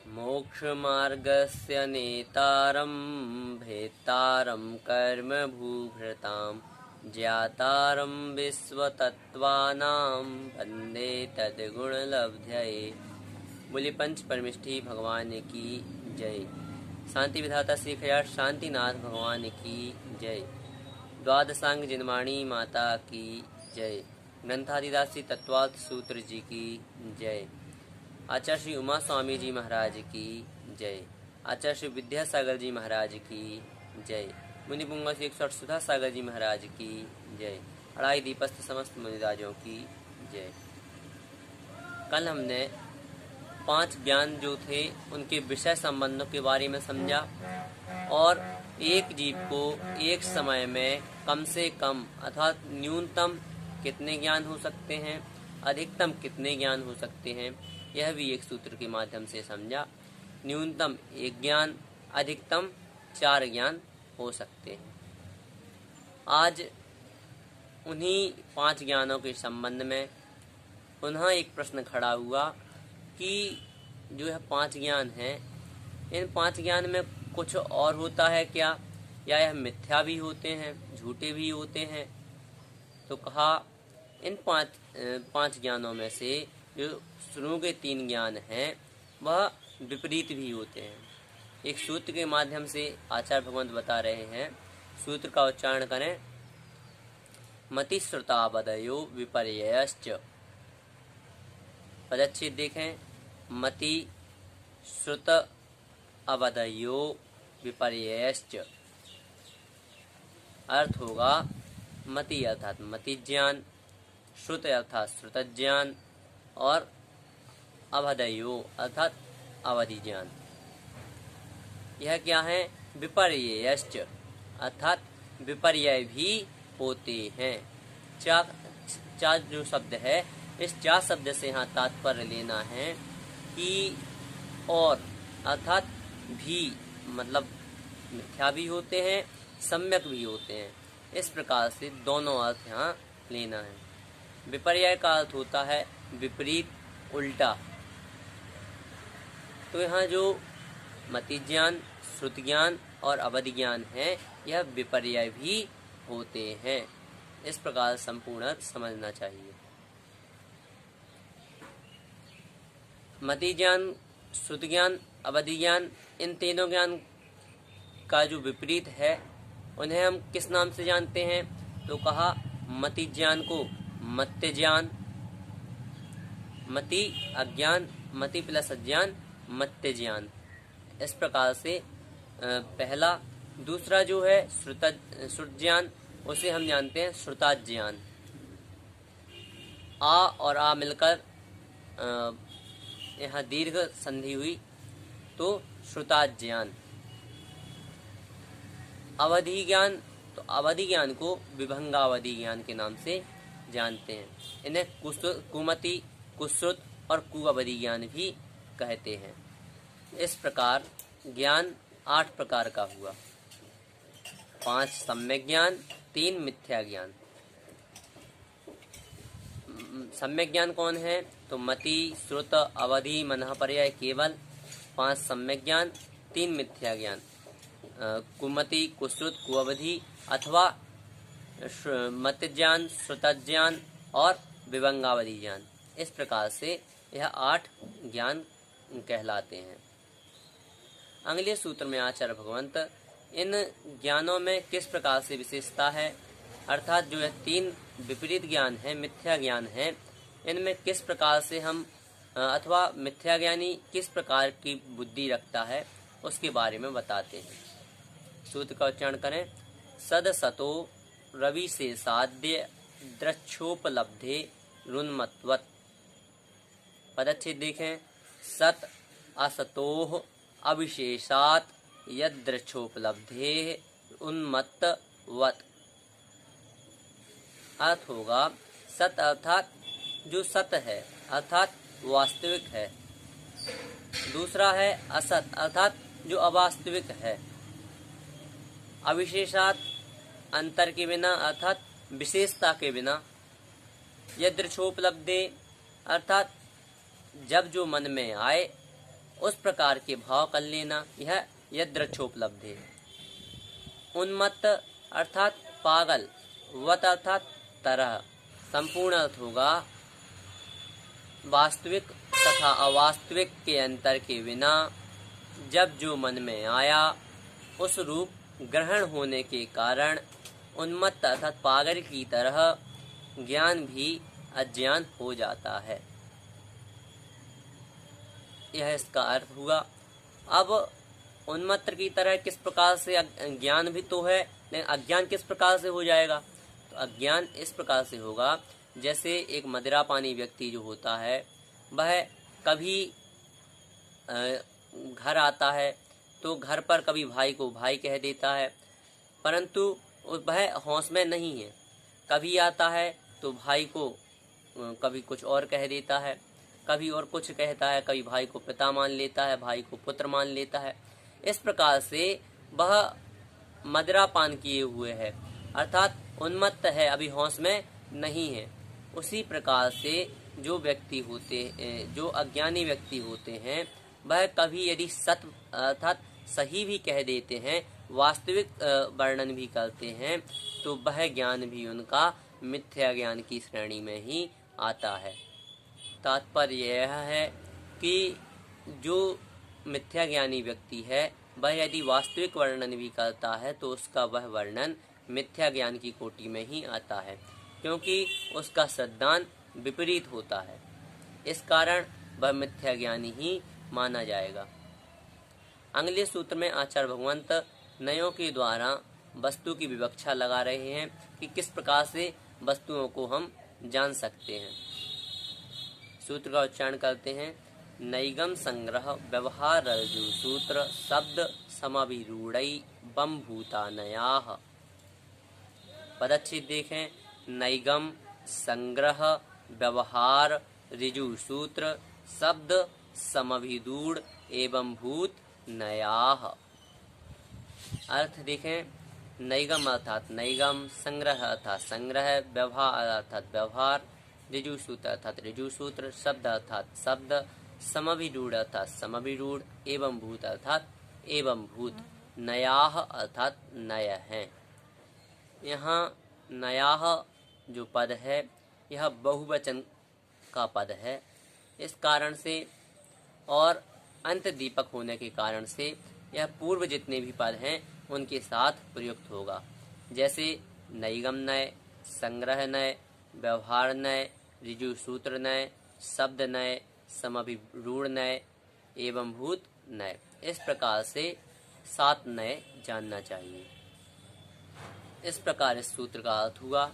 मोक्षमार्गस्य नेतारं भेत्तारं कर्मभूभृतां ज्ञातारं विश्वतत्त्वानां वन्दे तद्गुणलब्धये। बोली पंच परमिष्ठी भगवान की जय। शांति विधाता श्री खयार शांतिनाथ भगवान की जय। द्वादशांग जिनवाणी माता की जय। ग्रंथादिदास श्री तत्वार्थ सूत्र जी की जय। आचार्य श्री उमा स्वामी जी महाराज की जय। आचार्य श्री विद्यासागर जी महाराज की जय। मुनि पुंगा श्री 108 सुधा सागर जी महाराज की जय। अढ़ाई दीपस्थ समस्त मुनिराजों की जय। कल हमने 5 ज्ञान जो थे उनके विषय संबंधों के बारे में समझा और एक जीव को एक समय में कम से कम अर्थात न्यूनतम कितने ज्ञान हो सकते हैं, अधिकतम कितने ज्ञान हो सकते हैं, यह भी एक सूत्र के माध्यम से समझा। न्यूनतम 1 ज्ञान, अधिकतम 4 ज्ञान हो सकते हैं। आज उन्हीं 5 ज्ञानों के संबंध में पुनः एक प्रश्न खड़ा हुआ कि जो यह 5 ज्ञान हैं, इन 5 ज्ञान में कुछ और होता है क्या, या यह मिथ्या भी होते हैं, झूठे भी होते हैं। तो कहा इन 5 ज्ञानों में से जो शुरू के 3 ज्ञान हैं वह विपरीत भी होते हैं। एक सूत्र के माध्यम से आचार्य भगवंत बता रहे हैं, सूत्र का उच्चारण करें। मति श्रुतावदयो विपर्ययश्च। पदच्छेद देखें। मति श्रुत अवदयो विपर्ययश्च। अर्थ होगा मति अर्थात मति ज्ञान, श्रुत अर्थात श्रुत ज्ञान और अवदयो अर्थात अवधि ज्ञान। यह क्या है? विपर्ययश्च अर्थात विपर्यय भी होते हैं। चार जो शब्द है, इस 4 शब्द से यहाँ तात्पर्य लेना है कि और अर्थात भी मतलब मिथ्या भी होते हैं, सम्यक भी होते हैं। इस प्रकार से दोनों अर्थ यहाँ लेना है। विपर्यय का अर्थ होता है विपरीत, उल्टा। तो यहाँ जो मति ज्ञान, श्रुत ज्ञान और अवधि ज्ञान है, यह विपर्यय भी होते हैं। इस प्रकार संपूर्ण अर्थ समझना चाहिए। मति ज्ञान, श्रुत ज्ञान, अवधि ज्ञान, इन तीनों ज्ञान का जो विपरीत है उन्हें हम किस नाम से जानते हैं? तो कहा मति ज्ञान को मत्य ज्ञान, मति अज्ञान, मति प्लस अज्ञान मत्य ज्ञान। इस प्रकार से पहला। दूसरा जो है श्रुत ज्ञान, उसे हम जानते हैं श्रुताज्ञान। आ और आ मिलकर यहाँ दीर्घ संधि हुई तो श्रुताज्ञान। अवधि ज्ञान, तो अवधि ज्ञान को विभंगावधि ज्ञान के नाम से जानते हैं। इन्हें कुमति, कुश्रुत और कुअवधि ज्ञान भी कहते हैं। इस प्रकार ज्ञान 8 प्रकार का हुआ। 5 सम्यक ज्ञान, 3 मिथ्या ज्ञान। सम्यक ज्ञान कौन है? तो मति, श्रुत, अवधि, मनः पर्याय केवल। 5 सम्यक ज्ञान, 3 मिथ्या ज्ञान। कुमति, कुश्रुत, कुअवधि अथवा मत्य ज्ञान, श्रुत ज्ञान और विभंगावधि ज्ञान। इस प्रकार से यह 8 ज्ञान कहलाते हैं। अगले सूत्र में आचार्य भगवंत इन ज्ञानों में किस प्रकार से विशेषता है, अर्थात जो यह 3 विपरीत ज्ञान है, मिथ्या ज्ञान है, इनमें किस प्रकार से हम अथवा मिथ्या ज्ञानी किस प्रकार की बुद्धि रखता है, उसके बारे में बताते हैं। सूत्र का उच्चारण करें। सदसतो रवि से साध्य द्रक्षोपलब्धे रुन्मत्वत्। पदच्छेद देखें। सत असतोः अविशेषात यद्रक्षोपलब्धे उन्मत्तवत्। अर्थ होगा सत अर्थात जो सत है अर्थात वास्तविक है। दूसरा है असत अर्थात जो अवास्तविक है। अविशेषात अंतर के बिना अर्थात विशेषता के बिना। यदृक्षोपलब्धे अर्थात जब जो मन में आए उस प्रकार के भाव कर लेना, यह यदृच्छोपलब्धि। उन्मत्त अर्थात पागल, वत अर्थात तरह, संपूर्ण अर्थ होगा वास्तविक तथा अवास्तविक के अंतर के बिना जब जो मन में आया उस रूप ग्रहण होने के कारण उन्मत्त अर्थात पागल की तरह ज्ञान भी अज्ञान हो जाता है। यह इसका अर्थ हुआ। अब उन्मत्त की तरह किस प्रकार से ज्ञान भी तो है, लेकिन अज्ञान किस प्रकार से हो जाएगा? तो अज्ञान इस प्रकार से होगा जैसे एक मदिरा पानी व्यक्ति जो होता है वह कभी घर आता है तो घर पर कभी भाई को भाई कह देता है, परंतु वह होश में नहीं है। कभी आता है तो भाई को कभी कुछ और कह देता है, कभी और कुछ कहता है, कभी भाई को पिता मान लेता है, भाई को पुत्र मान लेता है। इस प्रकार से वह मदिरा पान किए हुए है, अर्थात उन्मत्त है, अभी होश में नहीं है। उसी प्रकार से जो व्यक्ति होते जो अज्ञानी व्यक्ति होते हैं वह कभी यदि सत्य अर्थात सही भी कह देते हैं, वास्तविक वर्णन भी करते हैं, तो वह ज्ञान भी उनका मिथ्या ज्ञान की श्रेणी में ही आता है। तात्पर्य यह है कि जो मिथ्या ज्ञानी व्यक्ति है वह यदि वास्तविक वर्णन भी करता है तो उसका वह वर्णन मिथ्या ज्ञान की कोटि में ही आता है, क्योंकि उसका सिद्धांत विपरीत होता है। इस कारण वह मिथ्या ज्ञानी ही माना जाएगा। अगले सूत्र में आचार्य भगवंत नयों के द्वारा वस्तु की विवक्षा लगा रहे हैं कि किस प्रकार से वस्तुओं को हम जान सकते हैं। सूत्र का उच्चारण करते हैं। नैगम संग्रह व्यवहार रज्जु सूत्र शब्द समाभिरूढ़ई बम भूतानयाः। पदच्छेद देखें। नैगम संग्रह व्यवहार ऋजु सूत्र शब्द समभिरूढ़ एवं भूत नयाः। अर्थ देखें। नैगम अर्थात नैगम, संग्रह अर्थात संग्रह, व्यवहार अर्थात व्यवहार, ऋजु सूत्र अर्थात ऋजु सूत्र, शब्द अर्थात शब्द, समभिरूढ़ अर्थात समभिरूढ़, एवं भूत अर्थात एवं भूत, नयाः अर्थात नय है। यहाँ नयाः जो पद है यह बहुवचन का पद है। इस कारण से और अंत दीपक होने के कारण से यह पूर्व जितने भी पद हैं उनके साथ प्रयुक्त होगा। जैसे नैगम नय, संग्रह नय, व्यवहार नय, ऋजु सूत्र नय, शब्द नय, समभिरूढ़ नय एवं भूत नय। इस प्रकार से 7 नय जानना चाहिए। इस प्रकार इस सूत्र का अर्थ हुआ।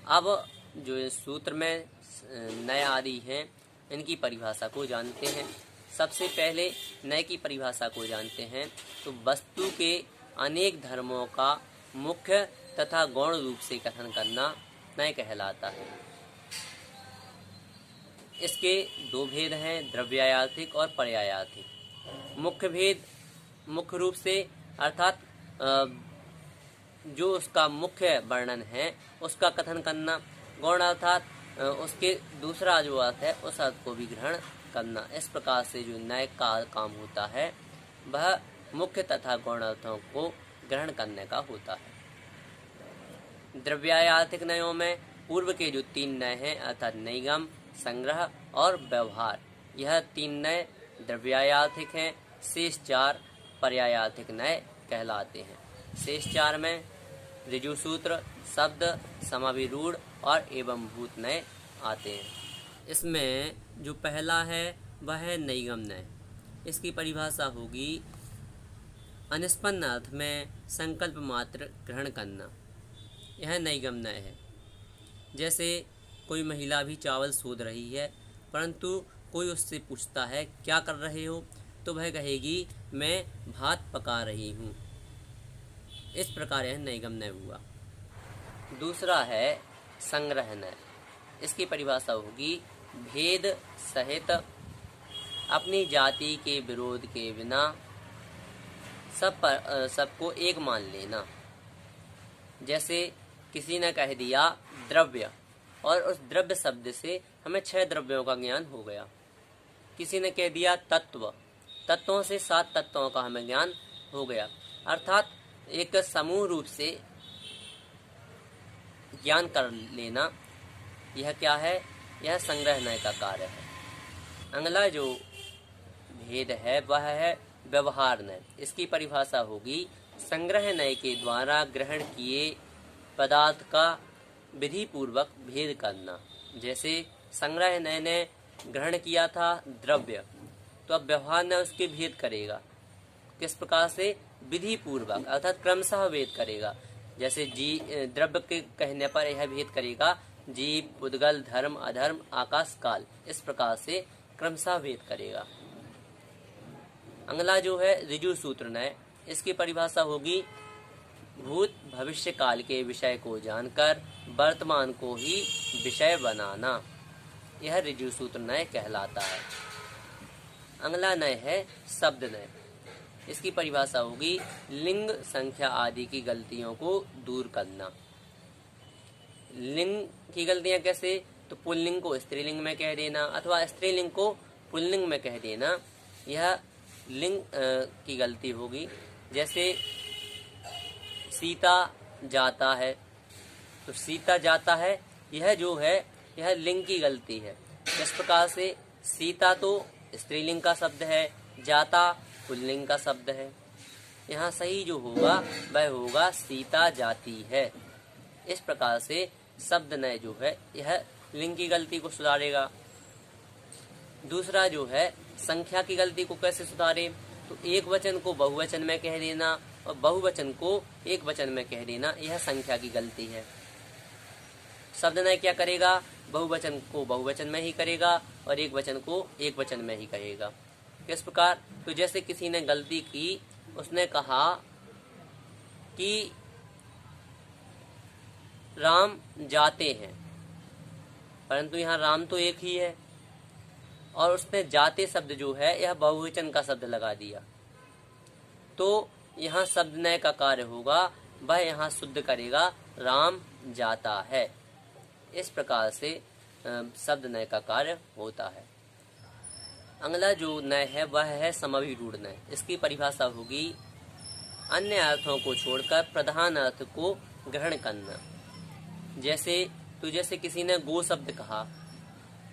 अब जो इस सूत्र में नय आदि हैं इनकी परिभाषा को जानते हैं। सबसे पहले नय की परिभाषा को जानते हैं तो वस्तु के अनेक धर्मों का मुख्य तथा गौण रूप से कथन करना नय कहलाता है। इसके 2 भेद हैं, द्रव्यायार्थिक और पर्यायार्थिक। मुख्य भेद मुख्य रूप से अर्थात जो उसका मुख्य वर्णन है उसका कथन करना, गौण अर्थात उसके दूसरा जो अर्थ है उस अर्थ को भी ग्रहण करना। इस प्रकार से जो नय का काम होता है वह मुख्य तथा गौण अर्थों को ग्रहण करने का होता है। द्रव्यायार्थिक नयों में पूर्व के जो 3 नय हैं अर्थात नैगम, संग्रह और व्यवहार, यह 3 नय द्रव्यायार्थिक हैं। शेष 4 पर्यायार्थिक नय कहलाते हैं। शेष 4 में ऋजु सूत्र, शब्द, समाभिरूढ़ और एवं भूत नय आते हैं। इसमें जो पहला है वह है नैगम नय। इसकी परिभाषा होगी अनिष्पन्न अर्थ में संकल्प मात्र ग्रहण करना, यह नैगम नय है। जैसे कोई महिला भी चावल सोध रही है परंतु कोई उससे पूछता है क्या कर रहे हो, तो वह कहेगी मैं भात पका रही हूँ। इस प्रकार यह नैगम नय हुआ। दूसरा है संग्रह नय। इसकी परिभाषा होगी भेद सहित अपनी जाति के विरोध के बिना सबको एक मान लेना। जैसे किसी ने कह दिया द्रव्य और उस द्रव्य शब्द से हमें 6 द्रव्यों का ज्ञान हो गया। किसी ने कह दिया तत्व, तत्वों से 7 तत्वों का हमें ज्ञान हो गया, अर्थात एक समूह रूप से ज्ञान कर लेना, यह क्या है? यह संग्रहणय का कार्य है। अगला जो भेद है वह है व्यवहार नय। इसकी परिभाषा होगी संग्रह नय के द्वारा ग्रहण किए पदार्थ का विधि पूर्वक भेद करना। जैसे संग्रह नय ने ग्रहण किया था द्रव्य, तो अब व्यवहार नय उसके भेद करेगा। किस प्रकार से? विधि पूर्वक, अर्थात क्रमशः भेद करेगा। जैसे द्रव्य के कहने पर यह भेद करेगा जीव, उद्गल, धर्म, अधर्म, आकाश, काल, इस प्रकार से क्रमशः भेद करेगा। अगला जो है ऋजु सूत्र नय, इसकी परिभाषा होगी भूत भविष्य काल के विषय को जानकर वर्तमान को ही विषय बनाना, यह ऋजु सूत्र नय कहलाता है। अगला नय है शब्द नय। इसकी परिभाषा होगी लिंग, संख्या आदि की गलतियों को दूर करना। लिंग की गलतियां कैसे? तो पुल्लिंग को स्त्रीलिंग में कह देना अथवा स्त्रीलिंग को पुल्लिंग में कह देना, यह लिंग की गलती होगी। जैसे सीता जाता है, तो सीता जाता है, यह जो है यह लिंग की गलती है। इस प्रकार से सीता तो स्त्रीलिंग का शब्द है, जाता पुल्लिंग का शब्द है। यहाँ सही जो होगा वह होगा सीता जाती है। इस प्रकार से शब्द नय जो है यह लिंग की गलती को सुधारेगा। दूसरा जो है संख्या की गलती को कैसे सुधारे? तो एक वचन को बहुवचन में कह देना और बहुवचन को एक वचन में कह देना, यह संख्या की गलती है। शब्द नय क्या करेगा? बहुवचन को बहुवचन में ही करेगा और एक वचन को एक वचन में ही कहेगा। किस प्रकार? तो जैसे किसी ने गलती की, उसने कहा कि राम जाते हैं, परंतु यहाँ राम तो एक ही है और उसने जाते शब्द जो है यह बहुवचन का शब्द लगा दिया, तो यहाँ शब्द नय का कार्य होगा, वह यहाँ शुद्ध करेगा राम जाता है। इस प्रकार से शब्द नय का कार्य होता है। अगला जो नय है वह है समभिरूढ़ नय। इसकी परिभाषा होगी अन्य अर्थों को छोड़कर प्रधान अर्थ को ग्रहण करना। जैसे किसी ने गो शब्द कहा,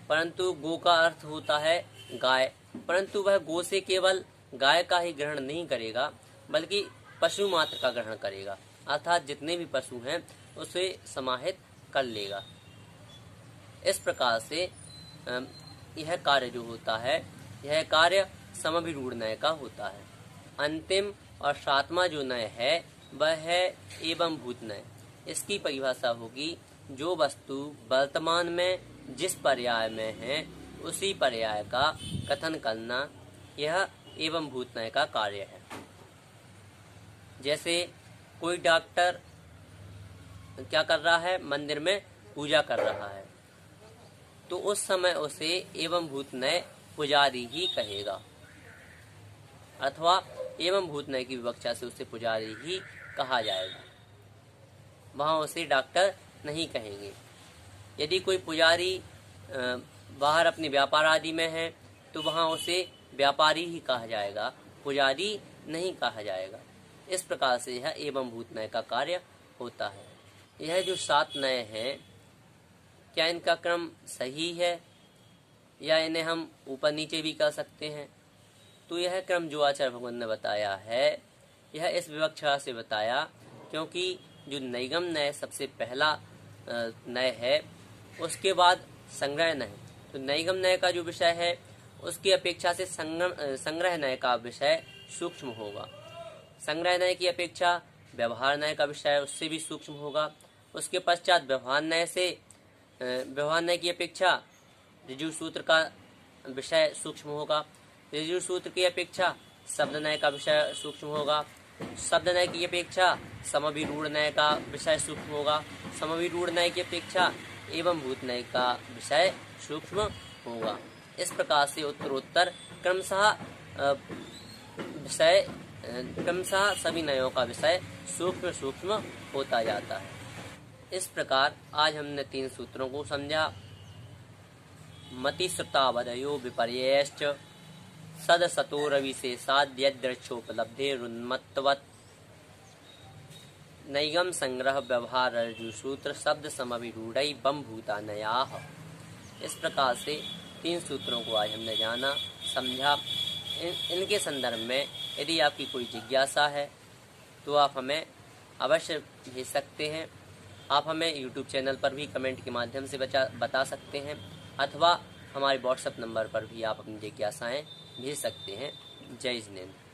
परंतु गो का अर्थ होता है गाय, परंतु वह गो से केवल गाय का ही ग्रहण नहीं करेगा बल्कि पशु मात्र का ग्रहण करेगा, अर्थात जितने भी पशु हैं उसे समाहित कर लेगा। इस प्रकार से यह कार्य जो होता है यह कार्य समभिरूढ़ नय का होता है। अंतिम और सातवां जो नय है वह है एवं भूत नय। इसकी परिभाषा होगी जो वस्तु वर्तमान में जिस पर्याय में है उसी पर्याय का कथन करना, यह एवं भूत नय का कार्य है। जैसे कोई डॉक्टर क्या कर रहा है? मंदिर में पूजा कर रहा है, तो उस समय उसे एवं भूत नय पुजारी ही कहेगा, अथवा एवं भूत नय की विवक्षा से उसे पुजारी ही कहा जाएगा, वहाँ उसे डॉक्टर नहीं कहेंगे। यदि कोई पुजारी बाहर अपने व्यापार आदि में है तो वहाँ उसे व्यापारी ही कहा जाएगा, पुजारी नहीं कहा जाएगा। इस प्रकार से यह एवं भूत नय का कार्य होता है। यह जो 7 नय हैं, क्या इनका क्रम सही है या इन्हें हम ऊपर नीचे भी कर सकते हैं? तो यह क्रम जो आचार्य भगवान ने बताया है यह इस विवक्षा से बताया क्योंकि जो नैगम नय सबसे पहला नय है, उसके बाद संग्रह नय। तो नैगम नय का जो विषय है उसकी अपेक्षा से संग्रह नय का विषय सूक्ष्म होगा। संग्रह नय की अपेक्षा व्यवहार नय का विषय उससे भी सूक्ष्म होगा। उसके पश्चात व्यवहार नय की अपेक्षा ऋजु सूत्र का विषय सूक्ष्म होगा। ऋजु सूत्र की अपेक्षा शब्द नय का विषय सूक्ष्म होगा। शब्द नय की अपेक्षा समभिरूढ़ नय का विषय सूक्ष्म होगा। समभिरूढ़ नय की अपेक्षा एवं भूत नय का विषय सूक्ष्म होगा। इस प्रकार से उत्तरोत्तर क्रमशः सभी नयों का विषय सूक्ष्म सूक्ष्म होता जाता है। इस प्रकार आज हमने 3 सूत्रों को समझा। मति श्रुतावधयो विपर्ययश्च सदसतोरविशेषाद्यदृक्षोपलब्धेरुन्मत्तवत् नैगम संग्रह व्यवहार रज्जुसूत्र शब्द समभिरूढ़ बम भूतानयाः। इस प्रकार से 3 सूत्रों को आज हमने जाना, समझा। इनके संदर्भ में यदि आपकी कोई जिज्ञासा है तो आप हमें अवश्य भेज सकते हैं। आप हमें YouTube चैनल पर भी कमेंट के माध्यम से बता सकते हैं, अथवा हमारे व्हाट्सएप नंबर पर भी आप अपनी जिज्ञासाएं भेज सकते हैं। जय जिनेंद्र।